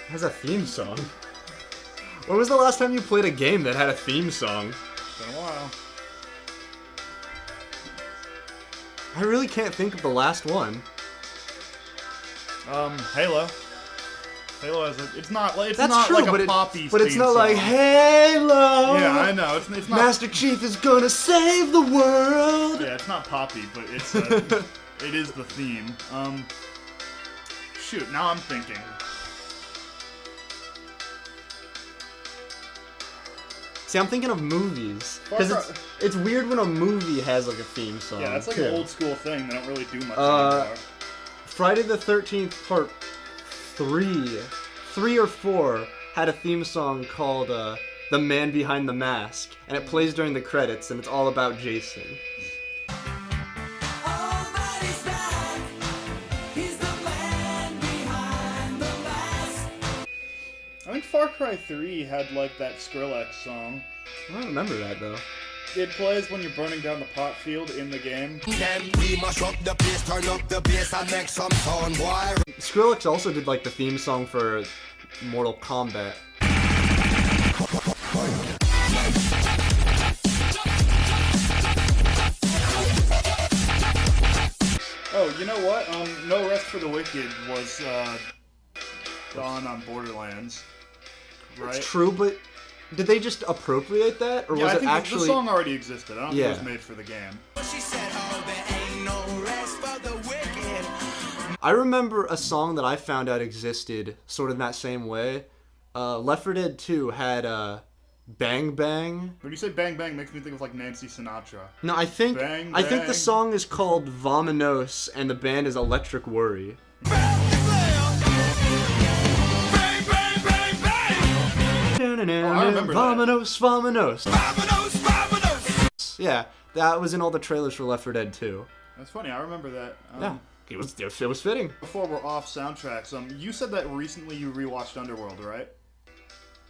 has a theme song. When was the last time you played a game that had a theme song? It's been a while. I really can't think of the last one. Halo. Halo has a. It's not like a poppy. But it's not like Halo. Yeah, I know. It's not. Master Chief is gonna save the world. Yeah, it's not poppy, but it's it is the theme. Shoot. Now I'm thinking. See, I'm thinking of movies. Because it's weird when a movie has like a theme song. Yeah, that's like an old school thing. They don't really do much anymore. Friday the 13th Part 3 or 4 had a theme song called The Man Behind the Mask. And it plays during the credits, and it's all about Jason. I think Far Cry 3 had like that Skrillex song. I don't remember that though. It plays when you're burning down the pot field in the game. Skrillex also did like the theme song for Mortal Kombat. Oh, you know what? No Rest for the Wicked was on Borderlands. Right? It's true, but did they just appropriate that, or yeah, was I it think actually? The song already existed. I don't think it was made for the game. I remember a song that I found out existed, sort of in that same way. Left 4 Dead 2 had "Bang Bang." When you say "Bang Bang," it makes me think of like Nancy Sinatra. No, I think the song is called "Vominos" and the band is Electric Worry. I remember Vominos, Vominos. Yeah, that was in all the trailers for Left 4 Dead 2. That's funny. I remember that. Yeah, it was fitting. Before we're off soundtracks, you said that recently you rewatched Underworld, right?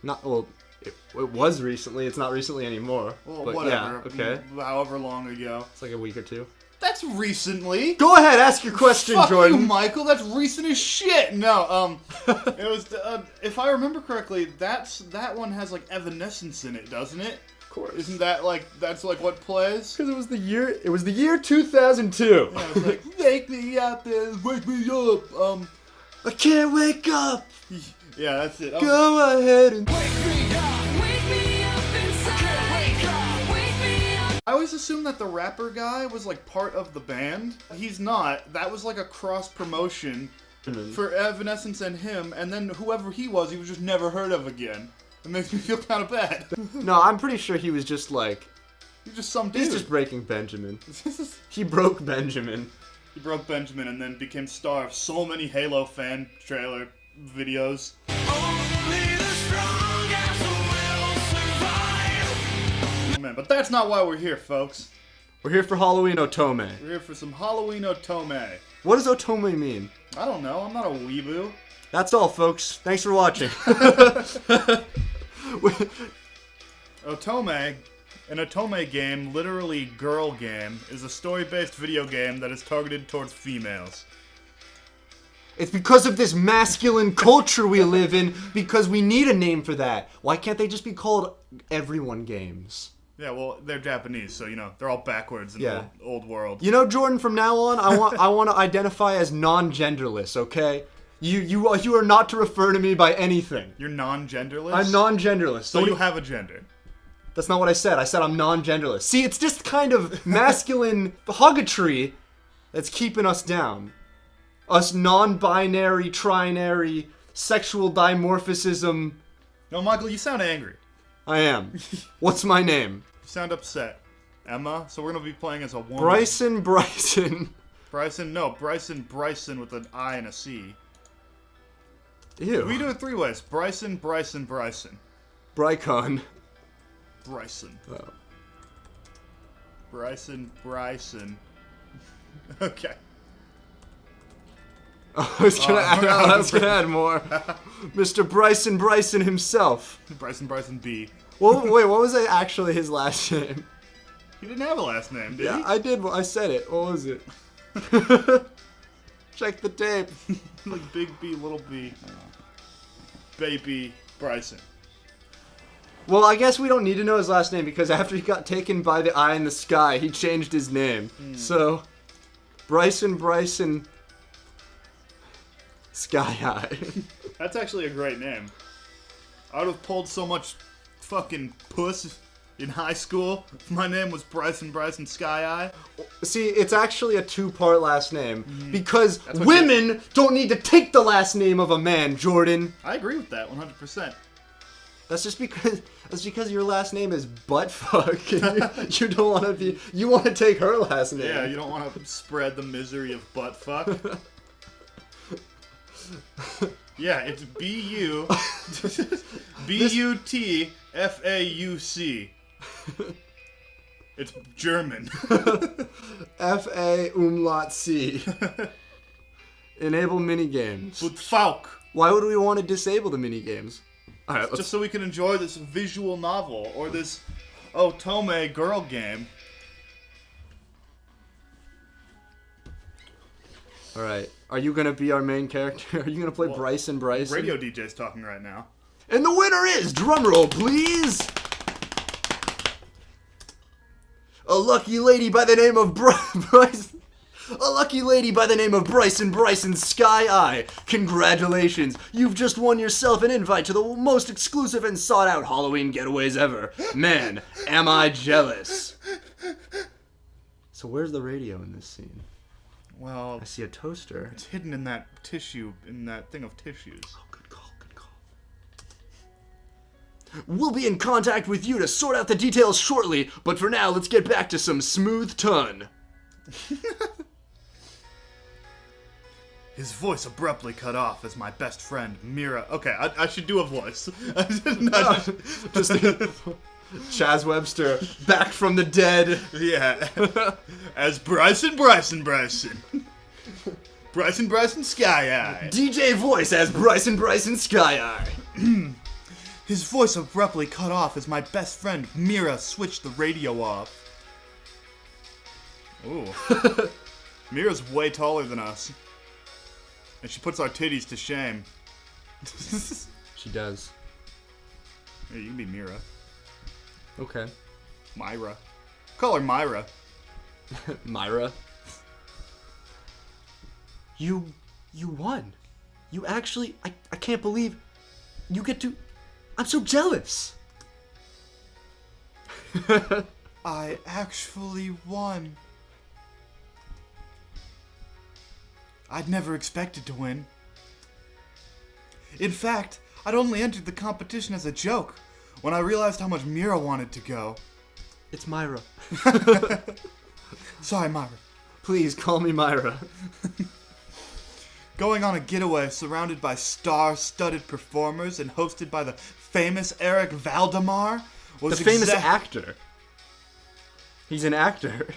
Not well. It was recently. It's not recently anymore. Well, but whatever. Yeah, okay. However long ago. It's like a week or two. That's recently. Go ahead, ask your question, Fuck Jordan. you, Michael. That's recent as shit. No, it was. If I remember correctly, that one has like Evanescence in it, doesn't it? Of course. Isn't that like that's like what plays? Because it was the year 2002. Yeah, it's like wake me out there, wake me up. I can't wake up. Yeah, that's it. Go ahead and Wake me up inside. Wake me up. I always assumed that the rapper guy was like part of the band. He's not. That was like a cross promotion for Evanescence and him, and then whoever he was just never heard of again. It makes me feel kind of bad. No, I'm pretty sure he was just like. He's just some dude. He's just breaking Benjamin. He broke Benjamin. He broke Benjamin and then became star of so many Halo fan trailer videos. Only the strongest will survive. Oh, man, but that's not why we're here, folks. We're here for Halloween Otome. We're here for some Halloween Otome. What does Otome mean? I don't know. I'm not a weeboo. That's all, folks. Thanks for watching. Otome, an Otome game, literally girl game, is a story-based video game that is targeted towards females. It's because of this masculine culture we live in, because we need a name for that. Why can't they just be called Everyone Games? Yeah, well, they're Japanese, so, you know, they're all backwards in the old world. You know, Jordan, from now on, I want to identify as non-genderless, okay? You are not to refer to me by anything. You're non-genderless? I'm non-genderless. So you have a gender. That's not what I said. I said I'm non-genderless. See, it's just kind of masculine hoggetry that's keeping us down. Us non-binary, trinary, sexual dimorphism. No, Michael, you sound angry. I am. What's my name? You sound upset. Emma? So we're going to be playing as a woman. Bryson. Bryson with an I and a C. Ew. We do it 3 ways. Bryson. Brycon. Bryson. Oh. Bryson. Okay. I was gonna add more. Mr. Bryson himself. Bryson B. Well, wait, what was actually his last name? He didn't have a last name, did he? Yeah, I did. I said it. What was it? Check the tape. Like Big B, Little B. baby Bryson. Well, I guess we don't need to know his last name because after he got taken by the eye in the sky, he changed his name. So, Bryson Sky Eye. That's actually a great name. I would have pulled so much fucking puss in high school if my name was Bryson Sky Eye. See, it's actually a 2-part last name because what women don't need to take the last name of a man, Jordan. I agree with that 100%. That's because your last name is buttfuck. You don't want to be. You want to take her last name. Yeah, you don't want to spread the misery of butt fuck. Yeah, it's Butfauc. It's German. Fa umlaut C. Enable minigames. Butfauc. Why would we want to disable the minigames? Alright, Just so we can enjoy this visual novel or this Otome girl game. Alright. Are you gonna be our main character? Are you gonna play Bryson? Radio DJ's talking right now. And the winner is, drumroll please! A lucky lady by the name of Bryson. A lucky lady by the name of Bryson Sky Eye. Congratulations, you've just won yourself an invite to the most exclusive and sought out Halloween getaways ever. Man, am I jealous. So where's the radio in this scene? Well, I see a toaster. it's hidden in that tissue, in that thing of tissues. Oh, good call, good call. We'll be in contact with you to sort out the details shortly, but for now, let's get back to some smooth ton. His voice abruptly cut off as my best friend, Mira... Okay, I should do a voice. Just Chaz Webster, back from the dead. Yeah. As Bryson. Bryson Sky Eye. DJ voice as Bryson Sky Eye. His voice abruptly cut off as my best friend, Mira, switched the radio off. Ooh. Mira's way taller than us. And she puts our titties to shame. She does. Hey, you can be Mira. Okay. Myra. Call her Myra. Myra. You won. You actually, I can't believe you get to, I'm so jealous. I actually won. I'd never expected to win. In fact, I'd only entered the competition as a joke when I realized how much Mira wanted to go. It's Myra. Sorry, Myra. Please call me Myra. Going on a getaway surrounded by star-studded performers and hosted by the famous Eric Valdemar was The famous actor. He's an actor.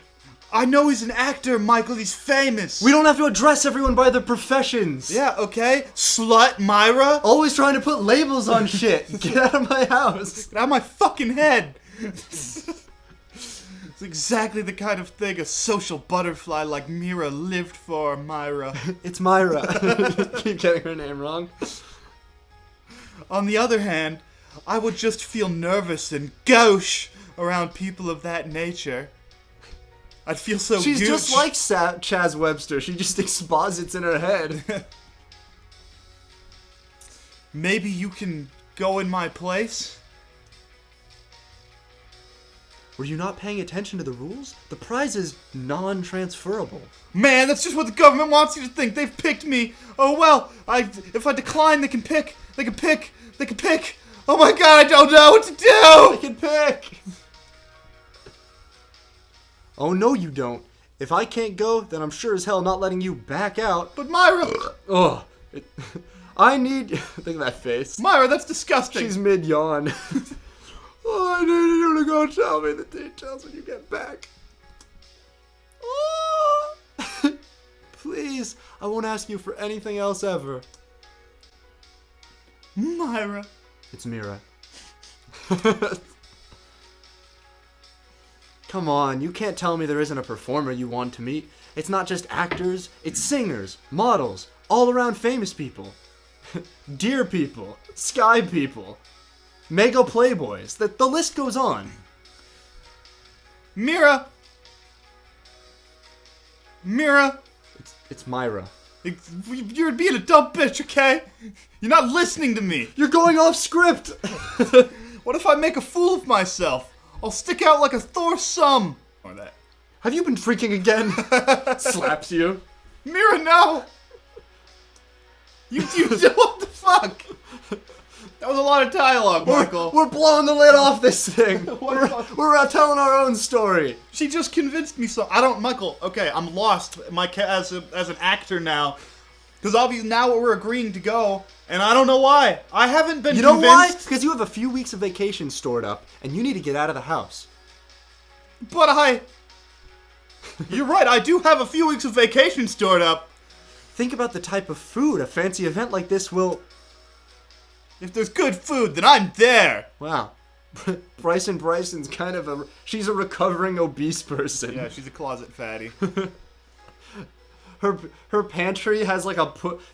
I know he's an actor, Michael. He's famous. We don't have to address everyone by their professions. Yeah, okay. Slut Myra. Always trying to put labels on shit. Get out of my house. Get out of my fucking head. It's exactly the kind of thing a social butterfly like Mira lived for, Myra. It's Myra. Keep getting her name wrong. On the other hand, I would just feel nervous and gauche around people of that nature. I'd feel so She's gooch. just like Chaz Webster. She just exposits in her head. Maybe you can go in my place? Were you not paying attention to the rules? The prize is non-transferable. Man, that's just what the government wants you to think. They've picked me. Oh well, if I decline, they can pick. They can pick. Oh my god, I don't know what to I do! can pick! Oh no you don't. If I can't go, then I'm sure as hell not letting you back out. But Myra! Ugh. I need... Think of that face. Myra, that's disgusting. She's mid-yawn. Oh, I need you to go tell me the details when you get back. Oh. Please, I won't ask you for anything else ever. Myra. It's Mira. Come on, you can't tell me there isn't a performer you want to meet. It's not just actors, it's singers, models, all-around famous people. deer people, sky people, mega playboys. The list goes on. Mira! It's Myra. You're being a dumb bitch, okay? You're not listening to me. You're going off script! What if I make a fool of myself? I'll stick out like a Thor-sum. Or that. Have you been freaking again? Slaps you. Mira, no! You what the fuck? That was a lot of dialogue, Michael. We're blowing the lid off this thing. We're telling our own story. She just convinced me so. Michael, okay, I'm lost as an actor now. Because obviously now we're agreeing to go, and I don't know why. I haven't been convinced. You know why? Because you have a few weeks of vacation stored up, and you need to get out of the house. But You're right, I do have a few weeks of vacation stored up. Think about the type of food a fancy event like this will... If there's good food, then I'm there. Wow. Bryson's kind of she's a recovering obese person. Yeah, she's a closet fatty. Her pantry has like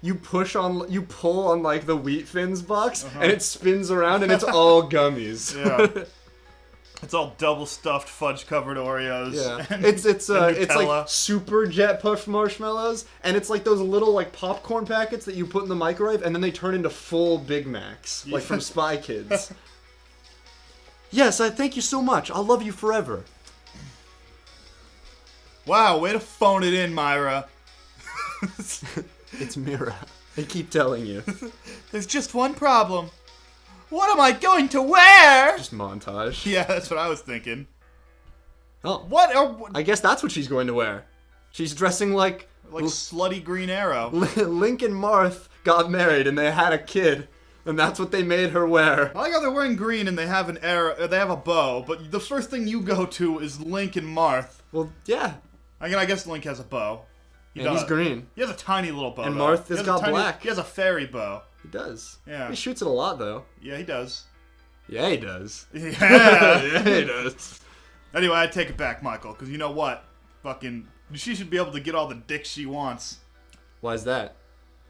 you pull on like the wheat thins box, and it spins around and it's all gummies. Yeah. It's all double stuffed fudge covered Oreos. Yeah. And, It's Nutella. like super jet puff marshmallows, and it's like those little like popcorn packets that you put in the microwave, and then they turn into full Big Macs, like from Spy Kids. Yes, I thank you so much. I'll love you forever. Wow, way to phone it in, Myra. It's Mira. I keep telling you. There's just one problem. What am I going to wear? Just montage. Yeah, that's what I was thinking. Oh, What? I guess that's what she's going to wear. She's dressing like Slutty Green Arrow. Link and Marth got married and they had a kid, and that's what they made her wear. I like how they're wearing green and they have an arrow. They have a bow, but the first thing you go to is Link and Marth. Well, yeah. I guess Link has a bow. And he's green. He has a tiny little bow. And though. Marth He has has got a tiny- black. He has a fairy bow. He does. Yeah. He shoots it a lot, though. Yeah, he does. Yeah, he does. Yeah. Yeah, he does. Anyway, I take it back, Michael, because you know what? Fucking, she should be able to get all the dick she wants. Why is that?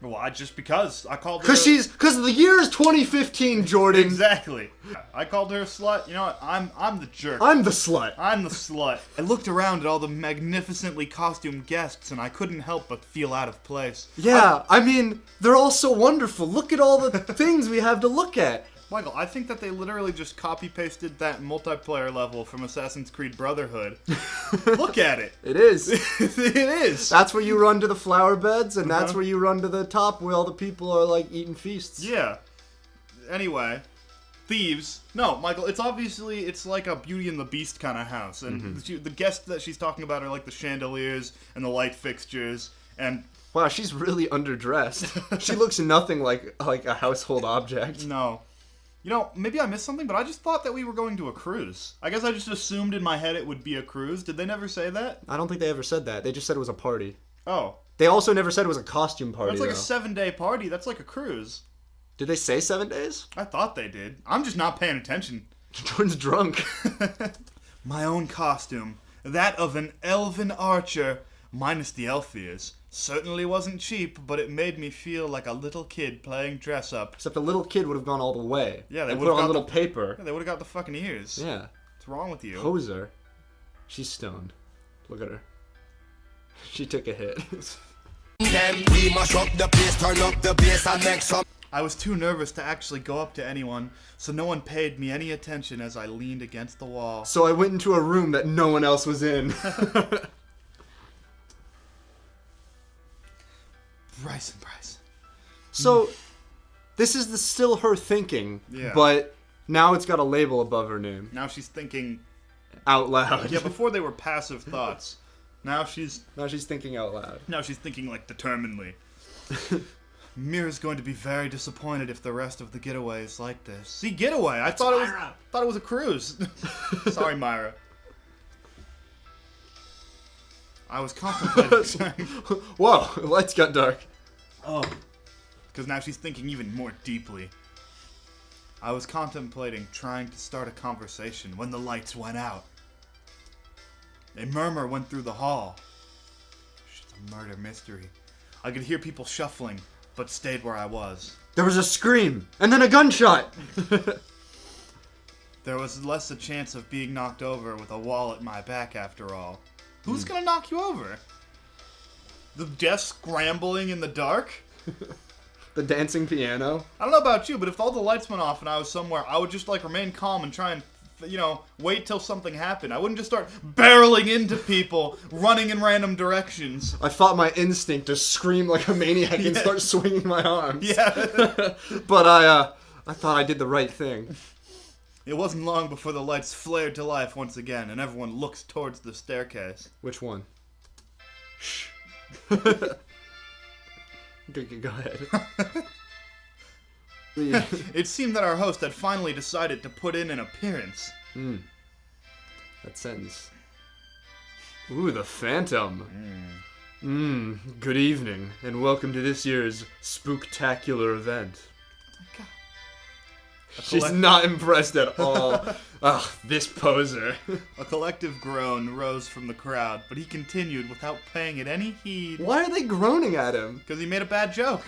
Well, just because I called her. Because the year is 2015, Jordan. Exactly. I called her a slut. You know what? I'm the jerk. I'm the slut. I'm the slut. I looked around at all the magnificently costumed guests, and I couldn't help but feel out of place. Yeah, I mean, they're all so wonderful. Look at all the things we have to look at. Michael, I think that they literally just copy-pasted that multiplayer level from Assassin's Creed Brotherhood. Look at it. It is. It is. That's where you run to the flower beds, and that's where you run to the top where all the people are, like, eating feasts. Yeah. Anyway, thieves. No, Michael, it's like a Beauty and the Beast kind of house. And the guests that she's talking about are like the chandeliers and the light fixtures. And Wow, she's really underdressed. She looks nothing like a household object. no. You know, maybe I missed something, but I just thought that we were going to a cruise. I guess I just assumed in my head it would be a cruise. Did they never say that? I don't think they ever said that. They just said it was a party. Oh. They also never said it was a costume party, That's like though. a 7-day party. That's like a cruise. Did they say 7 days? I thought they did. I'm just not paying attention. Jordan's drunk. My own costume, that of an elven archer, minus the elf ears. Certainly wasn't cheap, but it made me feel like a little kid playing dress up. Except the little kid would have gone all the way. Yeah, they and would put have on got little paper. Yeah, they would have got the fucking ears. Yeah. What's wrong with you? Poser. She's stoned. Look at her. She took a hit. Then we mash up the place, turn up the bass and make some. I was too nervous to actually go up to anyone, so no one paid me any attention as I leaned against the wall. So I went into a room that no one else was in. Bryson. So, this is still her thinking, Yeah. but now it's got a label above her name. Now she's thinking. Out loud. Yeah, before they were passive thoughts. Now she's thinking out loud. thinking like determinedly. Mira's going to be very disappointed if the rest of the getaway is like this. See, getaway. I thought it was a cruise. Sorry, Myra. I was contemplating. Whoa, lights got dark. Oh, because now she's thinking even more deeply. I was contemplating trying to start a conversation when the lights went out. A murmur went through the hall. It's a murder mystery. I could hear people shuffling, but stayed where I was. There was a scream, and then a gunshot! There was less a chance of being knocked over with a wall at my back after all. Who's gonna knock you over? The deaf scrambling in the dark? The dancing piano? I don't know about you, but if all the lights went off and I was somewhere, I would just, like, remain calm and try and, wait till something happened. I wouldn't just start barreling into people, running in random directions. I fought my instinct to scream like a maniac and start swinging my arms. Yeah. But I thought I did the right thing. It wasn't long before the lights flared to life once again, and everyone looked towards the staircase. Which one? Shh. Go ahead. It seemed that our host had finally decided to put in an appearance. That sentence. Ooh, the Phantom. Good evening, and welcome to this year's spooktacular event. She's not impressed at all. Ugh, this poser. A collective groan rose from the crowd, but he continued without paying it any heed. Why are they groaning at him? Because he made a bad joke.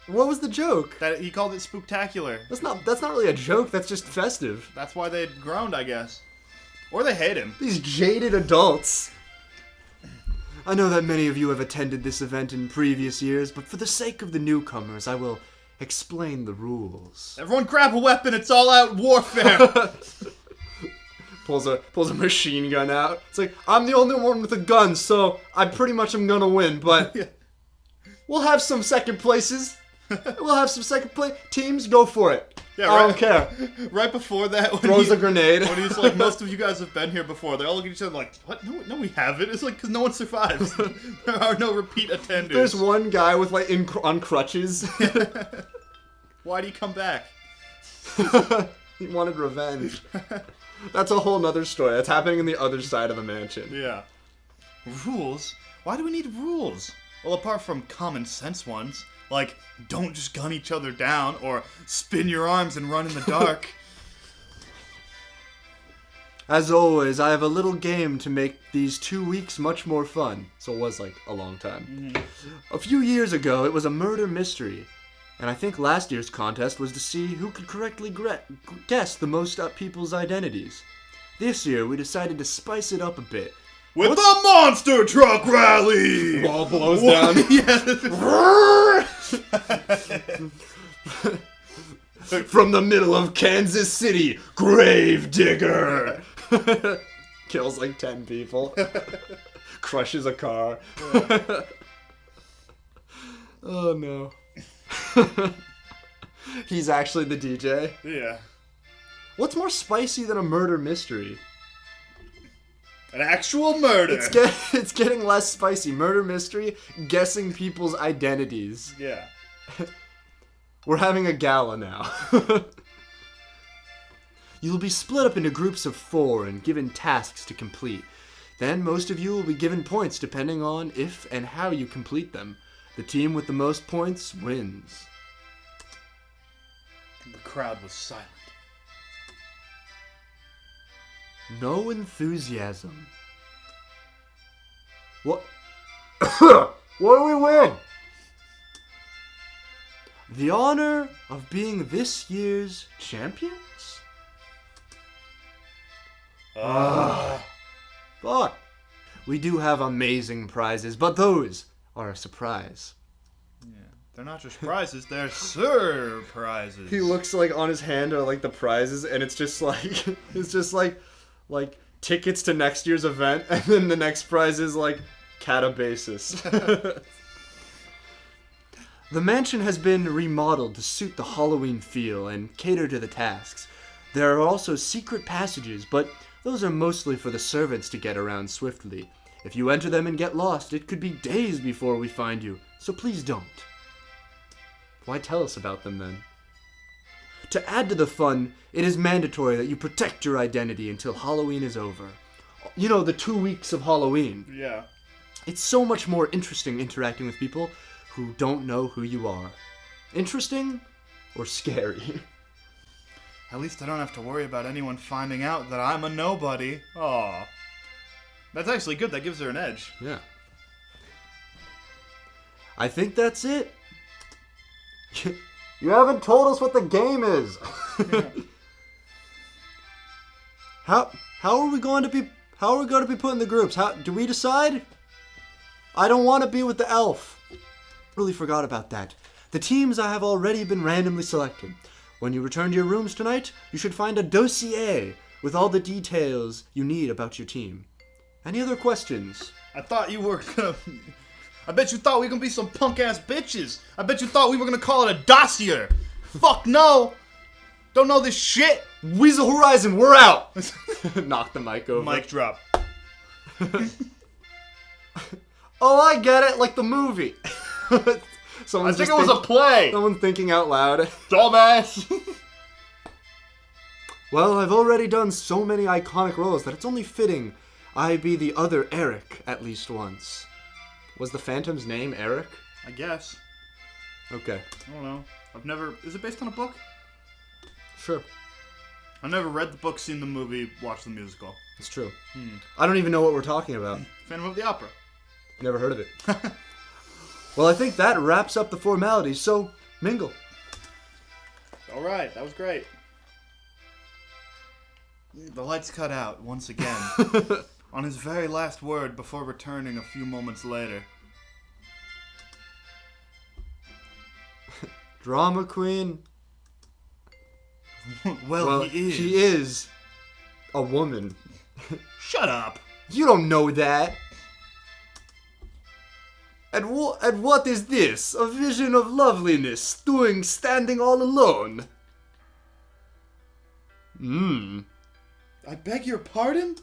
What was the joke? That he called it spooktacular. That's not really a joke, that's just festive. That's why they groaned, I guess. Or they hate him. These jaded adults. I know that many of you have attended this event in previous years, but for the sake of the newcomers, I will explain the rules. Everyone grab a weapon, it's all out warfare! Pulls a machine gun out. It's like, I'm the only one with a gun, so I pretty much am gonna win, but we'll have some second places. We'll have some second place. Teams, go for it. Yeah, I don't care. Right before that, when Throws a grenade. When he's like, most of you guys have been here before, they all look at each other like, what? No, we haven't. It's like, because no one survives. There are no repeat attenders. There's one guy with like on crutches. Why do you come back? He wanted revenge. That's a whole nother story. That's happening in the other side of the mansion. Yeah. Rules? Why do we need rules? Well, apart from common sense ones, like, don't just gun each other down, or spin your arms and run in the dark. As always, I have a little game to make these 2 weeks much more fun. So it was like a long time. A few years ago, it was a murder mystery. And I think last year's contest was to see who could correctly guess the most people's identities. This year, we decided to spice it up a bit. With the monster truck rally! Wall blows down. From the middle of Kansas City, Gravedigger! Kills like 10 people. Crushes a car. Oh no. He's actually the DJ. Yeah. What's more spicy than a murder mystery? An actual murder! It's getting less spicy. Murder mystery, guessing people's identities. Yeah. We're having a gala now. You'll be split up into groups of 4 and given tasks to complete. Then most of you will be given points depending on if and how you complete them. The team with the most points wins. The crowd was silent. No enthusiasm. What? What do we win? The honor of being this year's champions? Fuck. We do have amazing prizes, but those are a surprise. Yeah. They're not just prizes, they're surprises. He looks like on his hand are like the prizes, and it's just like tickets to next year's event, and then the next prize is like catabasis. The mansion has been remodeled to suit the Halloween feel and cater to the tasks. There are also secret passages, but those are mostly for the servants to get around swiftly. If you enter them and get lost, it could be days before we find you, so please don't. Why tell us about them then? To add to the fun, it is mandatory that you protect your identity until Halloween is over. You know, the 2 weeks of Halloween. Yeah. It's so much more interesting interacting with people who don't know who you are. Interesting or scary? At least I don't have to worry about anyone finding out that I'm a nobody. Aw. That's actually good. That gives her an edge. Yeah. I think that's it. You haven't told us what the game is. How are we going to be put in the groups? How do we decide? I don't want to be with the elf. Really forgot about that. The teams I have already been randomly selected. When you return to your rooms tonight, you should find a dossier with all the details you need about your team. Any other questions? I thought you were gonna... I bet you thought we were gonna be some punk-ass bitches. I bet you thought we were gonna call it a dossier. Fuck no! Don't know this shit! Weasel Horizon, we're out! Knock the mic over. Mic drop. Oh, I get it, like the movie. I think it was a play! Someone thinking out loud. Dumbass! Well, I've already done so many iconic roles that it's only fitting I be the other Eric at least once. Was the Phantom's name Eric? I guess. Okay. I don't know. I've never... Is it based on a book? Sure. I've never read the book, seen the movie, watched the musical. It's true. I don't even know what we're talking about. Phantom of the Opera. Never heard of it. Well, I think that wraps up the formalities, so mingle. Alright, that was great. The lights cut out once again. On his very last word before returning a few moments later. Drama queen. Well, he is. She is a woman. Shut up. You don't know that. And what is this? A vision of loveliness, standing all alone. I beg your pardon?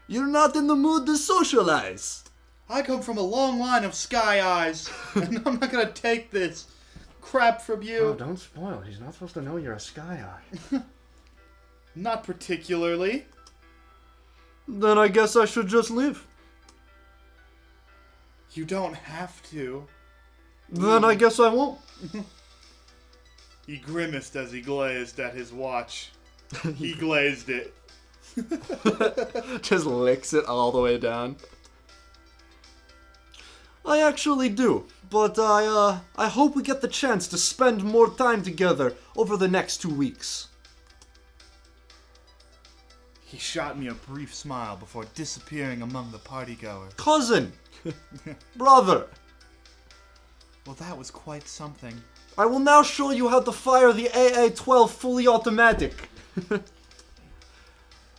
You're not in the mood to socialize. I come from a long line of sky eyes, and I'm not gonna take this crap from you. Oh, don't spoil. He's not supposed to know you're a sky eye. Not particularly. Then I guess I should just leave. You don't have to. Then I guess I won't. He grimaced as he glazed at his watch. He glazed it. Just licks it all the way down. I actually do, but I hope we get the chance to spend more time together over the next 2 weeks. He shot me a brief smile before disappearing among the partygoers. Cousin! Brother! Well, that was quite something. I will now show you how to fire the AA-12 fully automatic.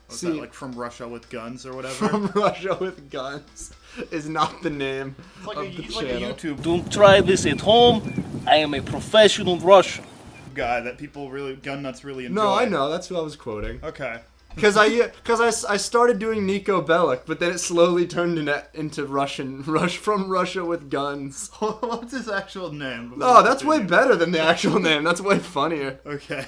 Was that like From Russia with Guns or whatever? From Russia with Guns is not the name He's like of a, the he's like a channel. YouTube Don't try this at home. I am a professional Russian. guy that people really, gun nuts really enjoy. No, I know. That's who I was quoting. Okay. Because I started doing Nico Bellic, but then it slowly turned into From Russia with Guns. What's his actual name? Oh, that's way better than the actual name. That's way funnier. Okay.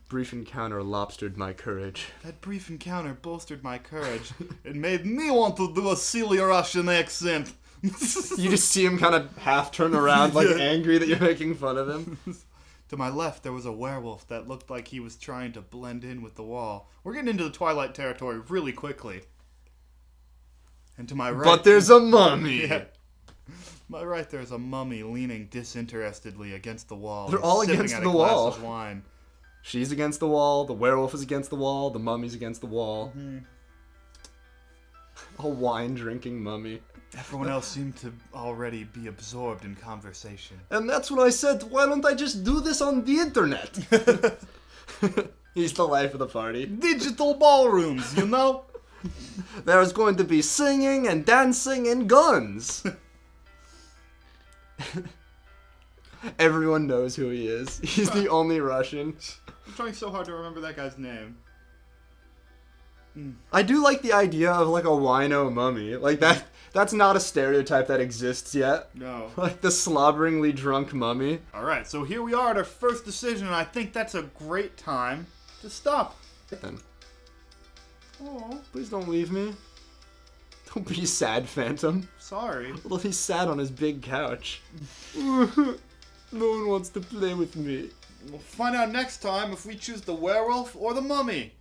Brief encounter lobstered my courage. That brief encounter bolstered my courage. It made me want to do a silly Russian accent. You just see him kind of half turn around, like angry that you're making fun of him. To my left, there was a werewolf that looked like he was trying to blend in with the wall. We're getting into the Twilight territory really quickly. And to my right... But there's a mummy! Yeah. My right, there's a mummy leaning disinterestedly against the wall. They're He's all sipping against at the a glass wall. of wine. She's against the wall, the werewolf is against the wall, the mummy's against the wall. Mm-hmm. A wine-drinking mummy. Everyone else seemed to already be absorbed in conversation. And that's when I said, why don't I just do this on the internet? He's the life of the party. Digital ballrooms, you know? There's going to be singing and dancing and guns. Everyone knows who he is. He's the only Russian. I'm trying so hard to remember that guy's name. I do like the idea of like a wino mummy. Like that's not a stereotype that exists yet. No. Like the slobberingly drunk mummy. Alright, so here we are at our first decision, and I think that's a great time to stop. Then, Oh, please don't leave me. Don't be sad, Phantom. sorry. Although he's sat on his big couch. No one wants to play with me. We'll find out next time if we choose the werewolf or the mummy.